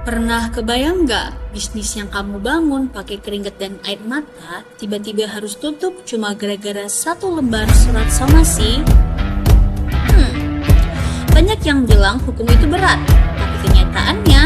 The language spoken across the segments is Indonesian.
Pernah kebayang nggak bisnis yang kamu bangun pakai keringat dan air mata tiba-tiba harus tutup cuma gara-gara satu lembar surat somasi? Banyak yang bilang hukum itu berat, tapi kenyataannya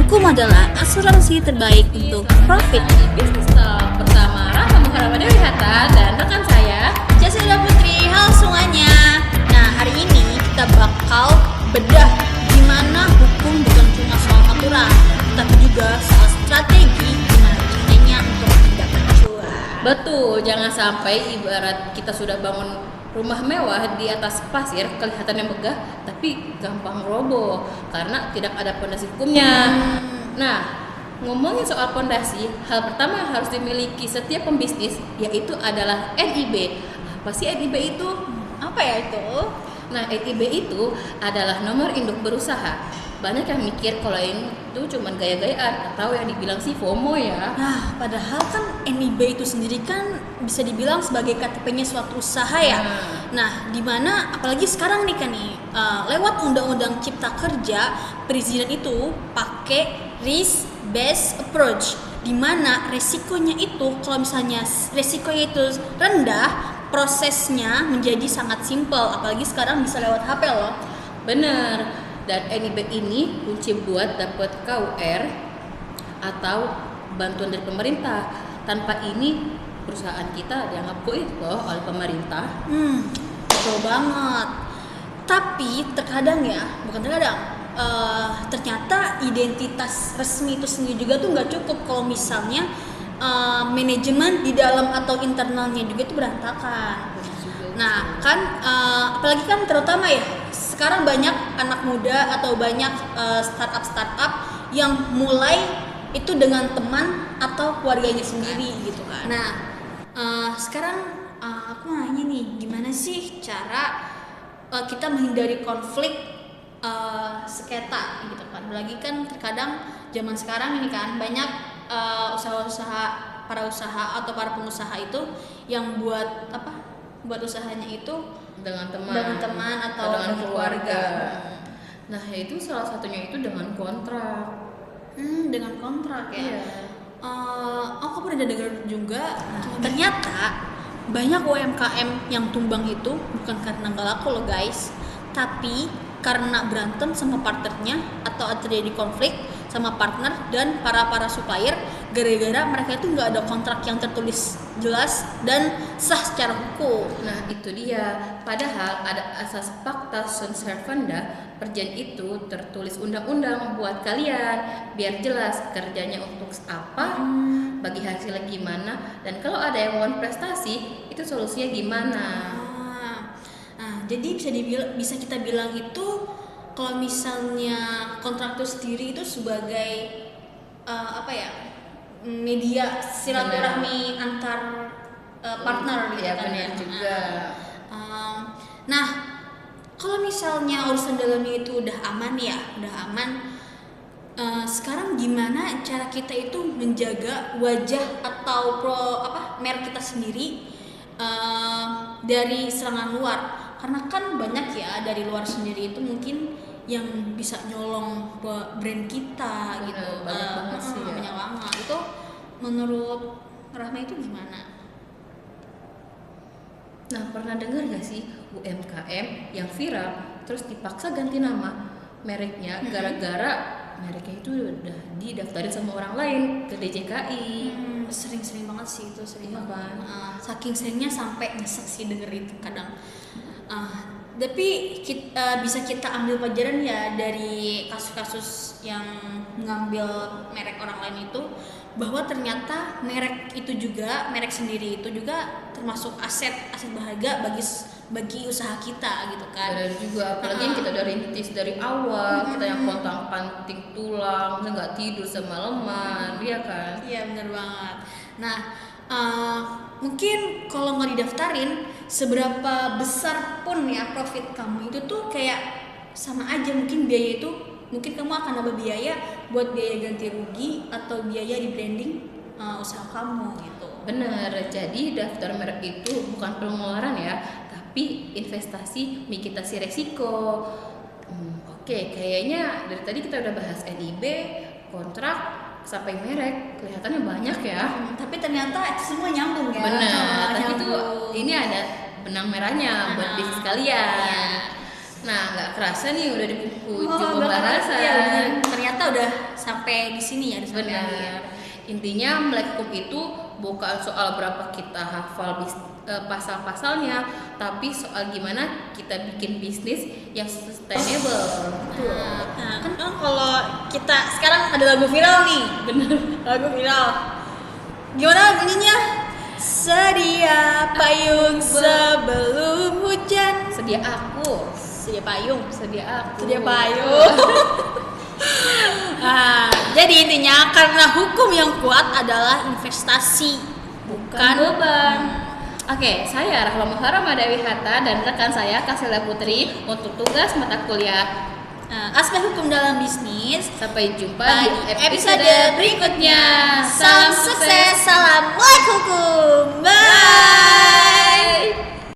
hukum adalah asuransi terbaik untuk profit. Di Bisnis Talk bersama Rahma Muharrama Dewi Hatta dan rekan saya Jasila Putri, halo semuanya. Nah, hari ini kita bakal bedah gimana hukum bukan cuma soal aturan, tapi juga soal strategi gimana caranya untuk mendapat cuan. betul, jangan sampai ibarat kita sudah bangun rumah mewah di atas pasir kelihatannya megah tapi gampang roboh karena tidak ada pondasi hukumnya. Nah, ngomongin soal pondasi, hal pertama yang harus dimiliki setiap pembisnis yaitu adalah NIB. Apa sih NIB itu? Apa ya itu? Nah, NIB itu adalah nomor induk berusaha. Banyak yang mikir kalau ini itu cuma gaya-gayaan atau yang dibilang sih FOMO ya. Nah, padahal kan NIB itu sendiri kan bisa dibilang sebagai KTP-nya suatu usaha ya. Nah, dimana apalagi sekarang nih kan lewat Undang-Undang Cipta Kerja, perizinan itu pakai risk based approach, dimana resikonya itu kalau misalnya resikonya itu rendah, prosesnya menjadi sangat simpel, apalagi sekarang bisa lewat HP loh. Bener. Dan NIB ini kunci buat dapat KUR atau bantuan dari pemerintah. Tanpa ini perusahaan kita dianggap goib loh oleh pemerintah. Betul banget. Tapi terkadang ya, bukan terkadang, ternyata identitas resmi itu sendiri juga tuh nggak cukup kalau misalnya manajemen di dalam atau internalnya juga itu berantakan. Nah kan, apalagi kan terutama ya sekarang banyak anak muda atau banyak startup yang mulai itu dengan teman atau keluarganya sendiri gitu kan. Nah sekarang aku nanya nih, gimana sih cara kita menghindari konflik sengketa gitu kan? Apalagi kan terkadang zaman sekarang ini kan banyak para usaha atau para pengusaha itu yang buat usahanya itu dengan teman atau dengan keluarga. Nah, itu salah satunya itu dengan kontrak. Dengan kontrak ya. Iya. Aku pernah dengar juga, ternyata banyak UMKM yang tumbang itu bukan karena nggak laku loh guys, tapi karena berantem sama partnernya atau terjadi konflik sama partner dan para supplier gara-gara mereka itu nggak ada kontrak yang tertulis jelas dan sah secara hukum. Nah, itu dia. Padahal ada asas pacta sunt servanda, perjanjian itu tertulis undang-undang buat kalian biar jelas kerjanya untuk apa, bagi hasilnya gimana, dan kalau ada yang mau prestasi itu solusinya gimana. Jadi bisa kita bilang itu kalau misalnya kontrak itu sendiri itu sebagai media silaturahmi antar partner gitu Ya, kan. benar juga. Nah, kalau misalnya urusan dalamnya itu udah aman, sekarang gimana cara kita itu menjaga wajah atau merek kita sendiri dari serangan luar? Karena kan banyak ya dari luar sendiri itu mungkin yang bisa nyolong brand kita gitu. Banyak banget sih ya. Banyak banget. Itu menurut Rahma itu gimana? Nah, pernah dengar gak sih UMKM yang viral terus dipaksa ganti nama mereknya gara-gara mereknya itu udah didaftarin sama orang lain ke DJKI. Sering banget sih itu, Iya kan? Saking seringnya sampai nyesek sih denger itu kadang. Tapi bisa kita ambil pelajaran ya dari kasus-kasus yang mengambil merek orang lain itu, bahwa ternyata merek sendiri itu juga termasuk aset berharga bagi usaha kita gitu kan. Benar juga, apalagi yang kita udah rintis dari awal, kita yang pontang-panting tulang, nggak tidur semalaman, dia kan? Iya benar banget. Nah, mungkin kalau nggak didaftarin, seberapa besar pun ya profit kamu itu tuh kayak sama aja, mungkin kamu akan nambah biaya buat biaya ganti rugi atau biaya di branding usaha kamu gitu. Bener, jadi daftar merek itu bukan pengeluaran ya, tapi investasi mitigasi resiko. Oke, kayaknya dari tadi kita udah bahas NIB, kontrak sampai merek kelihatannya banyak ya. Tapi ternyata itu semua nyambung ya. Benar, tapi nyambung. tuh ini ada benang merahnya buat bisnis kalian. Iya. Nah, nggak kerasa nih udah di ujung nggak pembahasan. iya, bener. Ternyata udah sampai di sini ya, udah sampai Benar. akhir. Intinya melek hukum itu bukan soal berapa kita hafal pasal-pasalnya, tapi soal gimana kita bikin bisnis yang sustainable. Nah, kan kalau kita sekarang ada lagu viral nih. Bener. Lagu viral. Gimana bunyinya? Sedia payung sebelum hujan. Sedia aku, Sedia payung. sedia aku. Sedia payung. Nah, jadi intinya karena hukum yang kuat adalah investasi, bukan beban. Oke, saya Rahla Muhara Madawi Hatta dan rekan saya Kasila Putri untuk tugas mata kuliah. Aspek hukum dalam bisnis. Sampai jumpa Di di episode berikutnya. Salam sukses, salam melek hukum. Bye.